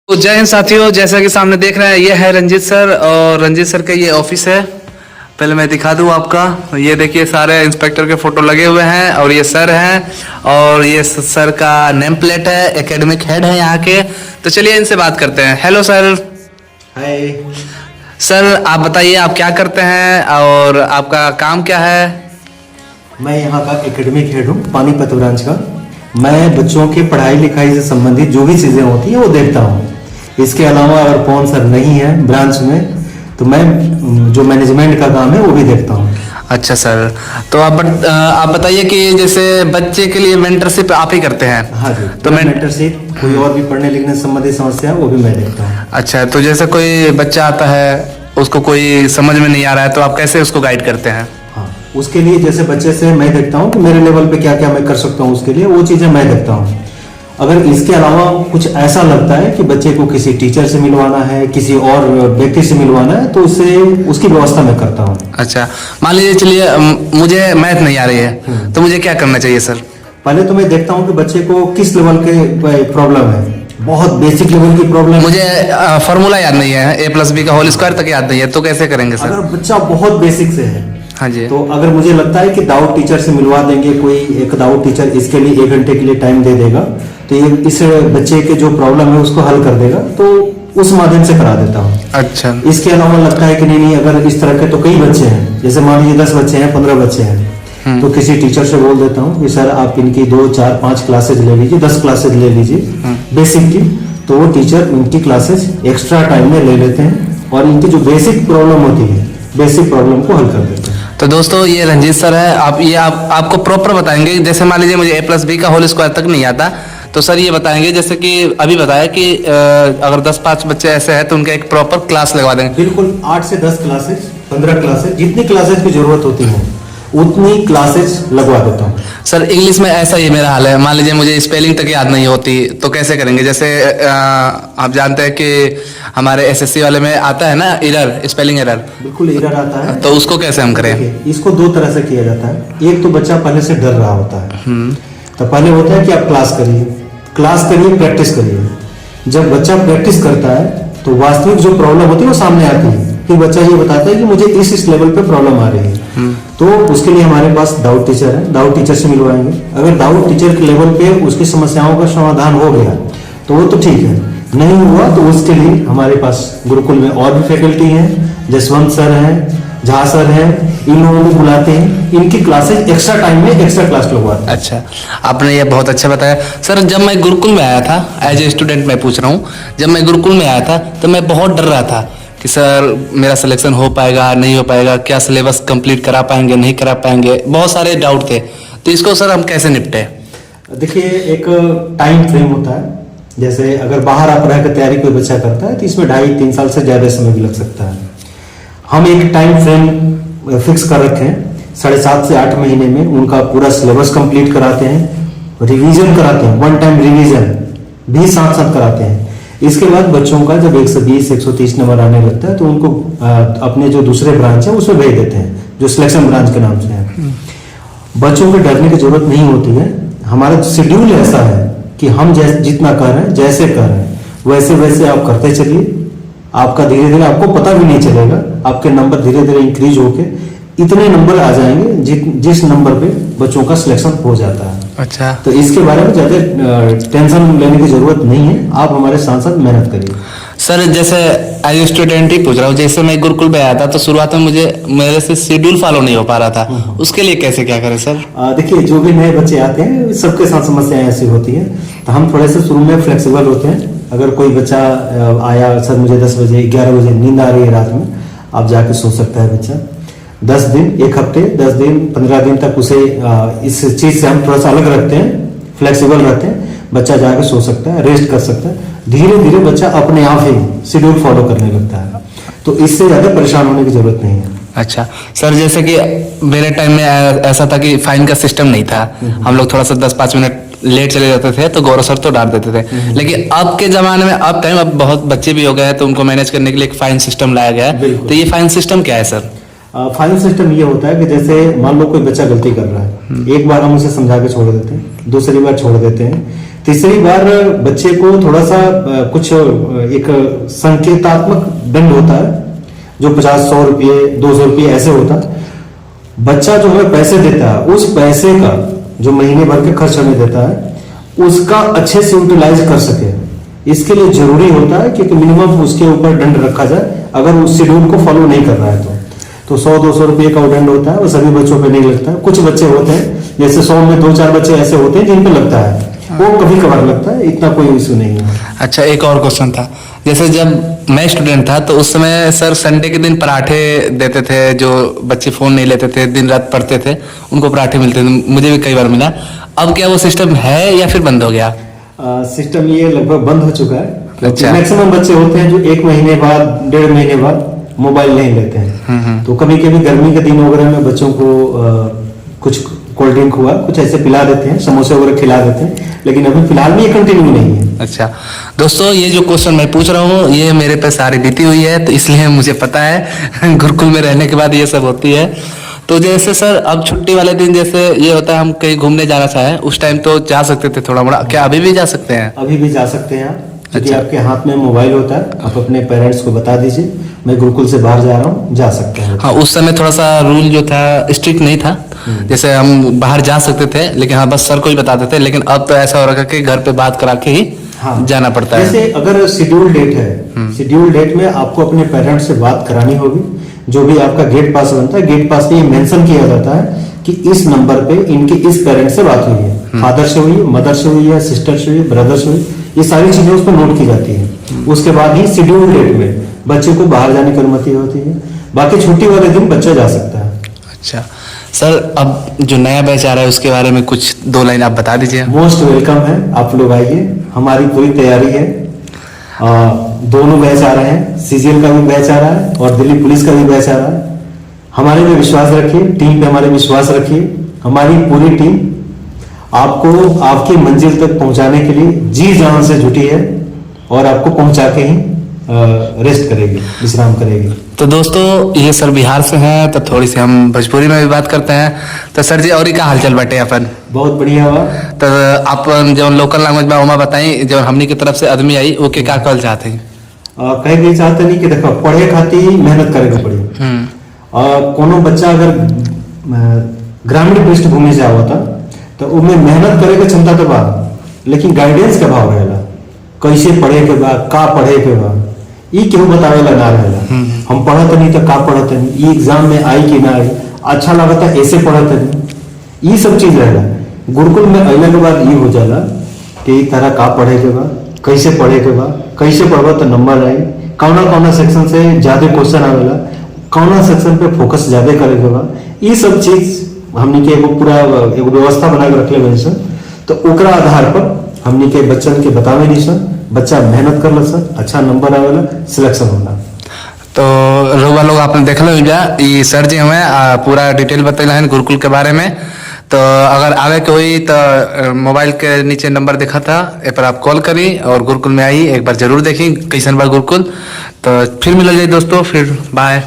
तो जय हिंद साथियों, जैसा कि सामने देख रहे हैं ये है रंजीत सर और रंजीत सर का ये ऑफिस है। पहले मैं दिखा दूं आपका, ये देखिए सारे इंस्पेक्टर के फोटो लगे हुए हैं और ये सर हैं और ये सर का नेम प्लेट है, एकेडमिक हेड है यहाँ के। तो चलिए इनसे बात करते हैं। Hello sir. हाय सर आप बताइए आप क्या करते हैं और आपका काम क्या है? मैं यहाँ का एकेडमिक हेड हूँ, पानीपत ब्रांच का। मैं बच्चों की पढ़ाई लिखाई से संबंधित जो भी चीज़ें होती हैं वो देखता हूँ। इसके अलावा अगर कौन सर नहीं है ब्रांच में तो मैं जो मैनेजमेंट का काम है वो भी देखता हूँ। अच्छा सर, तो आप बताइए कि जैसे बच्चे के लिए मेंटरशिप आप ही करते हैं? हाँ जी, तो मेंटरशिप, कोई और भी पढ़ने लिखने से संबंधित समस्या है वो भी मैं देखता हूँ। अच्छा, तो जैसे कोई बच्चा आता है उसको कोई समझ में नहीं आ रहा है तो आप कैसे उसको गाइड करते हैं? हाँ, उसके लिए जैसे बच्चे से मैं देखता हूँ कि मेरे लेवल पे क्या क्या मैं कर सकता हूँ, उसके लिए वो चीज़ें मैं देखता हूँ। अगर इसके अलावा कुछ ऐसा लगता है कि बच्चे को किसी टीचर से मिलवाना है, किसी और व्यक्ति से मिलवाना है, तो उससे उसकी व्यवस्था मैं करता हूँ। अच्छा, मान लीजिए चलिए मुझे मैथ नहीं आ रही है तो मुझे क्या करना चाहिए सर? पहले तो मैं देखता हूँ कि बच्चे को किस लेवल के प्रॉब्लम है। बहुत बेसिक लेवल की प्रॉब्लम, मुझे फॉर्मूला याद नहीं है, a+b का होल स्क्वायर तक याद नहीं है, तो कैसे करेंगे सर? अगर बच्चा बहुत बेसिक से है हाँ जी, तो अगर मुझे लगता है कि दाऊद टीचर से मिलवा देंगे, कोई एक दाऊद टीचर इसके लिए 1 घंटे के लिए टाइम दे देगा तो ये इस बच्चे के जो प्रॉब्लम है उसको हल कर देगा, तो उस माध्यम से करा देता हूँ। अच्छा, इसके अलावा लगता है कि नहीं अगर इस तरह के तो कई बच्चे हैं, जैसे मान लीजिए 10 बच्चे हैं, 15 बच्चे हैं, तो किसी टीचर से बोल देता हूँ कि सर आप इनकी 2, 4, 5 क्लासेज ले लीजिए, 10 क्लासेज ले लीजिए बेसिक की। तो वो टीचर उनकी क्लासेज एक्स्ट्रा टाइम में ले लेते हैं और इनकी जो बेसिक प्रॉब्लम होती है, बेसिक प्रॉब्लम को हल कर देते हैं। तो दोस्तों ये रंजीत सर है, आपको प्रॉपर बताएंगे। जैसे मान लीजिए मुझे a+b का होल स्क्वायर तक नहीं आता तो सर ये बताएंगे, जैसे कि अभी बताया कि अगर 10-5 बच्चे ऐसे हैं तो उनका एक प्रॉपर क्लास लगवा देंगे। बिल्कुल, 8 से 10 क्लासेज, 15 क्लासेज, जितनी क्लासेज की जरूरत होती है उतनी क्लासेज लगवा देता हूँ। सर इंग्लिश में ऐसा ही मेरा हाल है, मान लीजिए मुझे स्पेलिंग तक याद नहीं होती तो कैसे करेंगे? जैसे आप जानते हैं कि हमारे SSC वाले में आता है ना एरर, स्पेलिंग एरर। बिल्कुल एरर आता है, तो उसको कैसे हम करें? इसको 2 तरह से किया जाता है। एक तो बच्चा पहले से डर रहा होता है, तो पहले होता है कि आप क्लास करिए, प्रैक्टिस करिए। जब बच्चा प्रैक्टिस करता है तो वास्तविक जो प्रॉब्लम होती है वो सामने आती है। फिर बच्चा ये बताता है कि मुझे इस लेवल पे प्रॉब्लम आ रही है, तो उसके लिए हमारे पास दाऊद टीचर है, दाऊद टीचर से मिलवाएंगे। अगर दाऊद टीचर के लेवल पे उसकी समस्याओं का समाधान हो गया तो वो तो ठीक है, नहीं हुआ तो उसके लिए हमारे पास गुरुकुल में और भी फैकल्टी हैं, जसवंत सर हैं, झा सर हैं, इन लोगों को बुलाते हैं, इनकी क्लासेज एक्स्ट्रा टाइम में एक्स्ट्रा क्लास लगवाते हैं। अच्छा, आपने ये बहुत अच्छा बताया सर। जब मैं गुरुकुल में आया था एज ए स्टूडेंट, मैं पूछ रहा हूँ, जब मैं गुरुकुल में आया था तो मैं बहुत डर रहा था कि सर मेरा सिलेक्शन हो पाएगा नहीं हो पाएगा, क्या सिलेबस कंप्लीट करा पाएंगे नहीं करा पाएंगे, बहुत सारे डाउट थे। तो इसको सर हम कैसे निपटे? देखिए, एक टाइम फ्रेम होता है। जैसे अगर बाहर आप रह कर तैयारी कोई बच्चा करता है तो इसमें 2.5-3 साल से ज़्यादा समय भी लग सकता है। हम एक टाइम फ्रेम फिक्स कर रखे हैं, 7.5 से 8 महीने में उनका पूरा सिलेबस कंप्लीट कराते हैं, रिवीजन कराते हैं, 1 टाइम रिवीजन भी साथ साथ कराते हैं। इसके बाद बच्चों का जब 120-130 नंबर आने लगता है तो उनको अपने जो दूसरे ब्रांच है उसमें भेज देते हैं, जो सिलेक्शन ब्रांच के नाम से है। बच्चों को डरने की जरूरत नहीं होती है। हमारा शेड्यूल ऐसा है कि हम जितना कर रहे हैं, जैसे कर रहे हैं वैसे वैसे आप करते चलिए। आपका धीरे धीरे आपको पता भी नहीं चलेगा, आपके नंबर धीरे धीरे इंक्रीज होके इतने नंबर आ जाएंगे जिस नंबर पे बच्चों का सिलेक्शन हो जाता है। अच्छा, तो इसके बारे में ज्यादा टेंशन लेने की जरूरत नहीं है, आप हमारे साथ साथ मेहनत करिए। सर जैसे एज स्टूडेंट ही पूछ रहा हूँ, जैसे मैं गुरुकुल में आया था तो शुरुआत में मेरे से शेड्यूल फॉलो नहीं हो पा रहा था, उसके लिए कैसे क्या करें सर? देखिए, जो भी नए बच्चे आते हैं सबके साथ समस्याएं ऐसी होती हैं, तो हम थोड़े से शुरू में फ्लेक्सिबल होते हैं। अगर कोई बच्चा आया, सर मुझे 10 बजे 11 बजे नींद आ रही है रात में, आप जाके सो सकता है बच्चा। 10 दिन, 1 हफ्ते, 10 दिन, 15 दिन तक उसे इस चीज से हम थोड़ा सा अलग रखते हैं, फ्लेक्सिबल रखते हैं। बच्चा जाके सो सकता है, रेस्ट कर सकता है, धीरे धीरे बच्चा अपने आप ही शेड्यूल फॉलो करने लगता है, तो इससे ज्यादा परेशान होने की जरूरत नहीं है। अच्छा सर, जैसे कि मेरे टाइम में ऐसा था कि फाइन का सिस्टम नहीं था, हम लोग थोड़ा सा 10-5 मिनट लेट चले जाते थे तो गौरव सर तो डांट देते थे। लेकिन अब के जमाने में अब बहुत बच्चे भी हो गए हैं तो उनको मैनेज करने के लिए एक फाइन सिस्टम लाया गया है। तो ये फाइन सिस्टम क्या है सर? फाइन सिस्टम ये होता है कि जैसे मान लो कोई बच्चा गलती कर रहा है, एक बार हम उसे समझा के छोड़ देते हैं, दूसरी बार छोड़ देते हैं, तीसरी बार बच्चे को थोड़ा सा कुछ एक संकेतात्मक दंड होता है जो 50-100 रुपये 200 रुपये ऐसे होता है। बच्चा जो हमें पैसे देता है उस पैसे का जो महीने भर के खर्च हमें देता है उसका अच्छे से यूटिलाइज कर सके, इसके लिए जरूरी होता है कि मिनिमम उसके ऊपर दंड रखा जाए अगर उस शेड्यूल को फॉलो नहीं कर रहा है तो 100-200 रुपये का दंड होता है। वो सभी बच्चों पे नहीं लगता है, कुछ बच्चे होते हैं जैसे 100 में 2-4 बच्चे ऐसे होते हैं जिन पे लगता है, वो कभी कभार लगता है, इतना कोई इशू नहीं है। अच्छा, एक और क्वेश्चन था, जैसे जब मैं स्टूडेंट था तो उस समय सर संडे के दिन पराठे देते थे, जो बच्चे फोन नहीं लेते थे दिन रात पढ़ते थे उनको पराठे मिलते थे, मुझे भी कई बार मिला। अब क्या वो सिस्टम है या फिर बंद हो गया? सिस्टम ये लगभग बंद हो चुका है। अच्छा। मैक्सिमम बच्चे होते हैं जो 1 महीने बाद 1.5 महीने बाद मोबाइल नहीं लेते हैं। तो कभी कभी गर्मी के दिन वगैरह में बच्चों को कुछ कोल्ड ड्रिंक हुआ कुछ ऐसे पिला देते हैं, समोसे वगैरह खिला देते हैं, लेकिन अभी फिलहाल में ये कंटिन्यू नहीं है। अच्छा दोस्तों, ये जो क्वेश्चन मैं पूछ रहा हूँ ये मेरे पे सारी बीती हुई है, तो इसलिए मुझे पता है गुरुकुल में रहने के बाद ये सब होती है। तो जैसे सर अब छुट्टी वाले दिन जैसे ये होता है हम कहीं घूमने जाना चाहें उस टाइम तो जा सकते थे थोड़ा मोड़ा, क्या अभी भी जा सकते हैं? अभी भी जा सकते हैं आप, क्योंकि अच्छा। आपके हाथ में मोबाइल होता है, आप अपने पेरेंट्स को बता दीजिए मैं गुरुकुल से बाहर जा रहा हूँ, जा सकते हैं। हाँ, उस समय थोड़ा सा रूल जो था स्ट्रिक्ट नहीं था, जैसे हम बाहर जा सकते थे लेकिन हाँ बस सर को ही बताते थे, लेकिन अब तो ऐसा हो रखा है कि घर पे बात करा के ही जाना पड़ता है। जैसे अगर शेड्यूल डेट है, शेड्यूल डेट में आपको अपने पेरेंट्स से बात करानी होगी, जो भी आपका गेट पास बनता है गेट पास पे ये मेंशन किया जाता है कि इस नंबर पे इनके इस पेरेंट से बात हुई है, फादर से हुई है, मदर से हुई है, सिस्टर से हुई है, ब्रदर से हुई, ये सारी चीजें उस पर नोट की जाती है। उसके बाद ही शेड्यूल डेट में बच्चे को बाहर जाने की अनुमति होती है, बाकी छुट्टी वाले दिन बच्चा जा सकता है। अच्छा सर, अब जो नया बैच आ रहा है उसके बारे में कुछ 2 लाइन आप बता दीजिए। मोस्ट वेलकम है, आप लोग आइए, हमारी पूरी तैयारी है। दोनों बैच आ रहे हैं, सीजीएल का भी बैच आ रहा है और दिल्ली पुलिस का भी बैच आ रहा है। हमारे पे विश्वास रखिए, टीम पे हमारे विश्वास रखिए, हमारी पूरी टीम आपको आपकी मंजिल तक पहुंचाने के लिए जी जान से जुटी है और आपको पहुंचा के ही रेस्ट करेगी, विश्राम करेगी। तो दोस्तों ये सर बिहार से हैं तो थोड़ी सी हम भोजपुरी में भी बात करते हैं। तो सर जी और क्या हालचाल बाटे अपन? बहुत बढ़िया हुआ। तो आप जो लोकल लैंग्वेज में ओमा बताई जो हमनी की तरफ से आदमी आई वो के क्या कहल चाहते हैं? कहीं नहीं चाहते नहीं कि देखो पढ़े खातिर मेहनत करेगा पड़ी। कोनो बच्चा अगर ग्रामीण पृष्ठभूमि से आवा था तो उनमें मेहनत करे के क्षमता तो बा, लेकिन गाइडेंस के भाव रहेला, कैसे पढ़े के बा, का पढ़े के बा, ई केहू बतावेला ना रहेला। हम पढ़त नहीं तो का पढ़त नहीं, ई एग्जाम में आई कि ना आई, अच्छा लगता ऐसे पढ़त नहीं, ई सब चीज रहेला। गुरुकुल में अइला के बाद ई हो जाला कि ई तरह का पढ़े के बा, कैसे पढ़े के बा, कैसे पढ़बा तो नंबर आई, कौना कौना सेक्शन से ज्यादा क्वेश्चन आवेला, कौना सेक्शन पे फोकस ज्यादा करे के बा, ई सब चीज हमनी के एगो पूरा एगो व्यवस्था बना के रखले बनी सन। तो ओकरा आधार पर हमनी के बच्चन के बतावे नहीं सन, बच्चा मेहनत कर सर, अच्छा नंबर आवेला, सिलेक्शन होला। तो रउआ लोग आपने देखल होगा ये सर जी हमें पूरा डिटेल बतैला है गुरुकुल के बारे में। तो अगर आवे के हुई तो मोबाइल के नीचे नंबर दिखा था, ए पर आप कॉल करी और गुरुकुल में आई, एक बार जरूर देखी कैसन बा गुरुकुल। तो फिर मिल जाए दोस्तों, फिर बाय।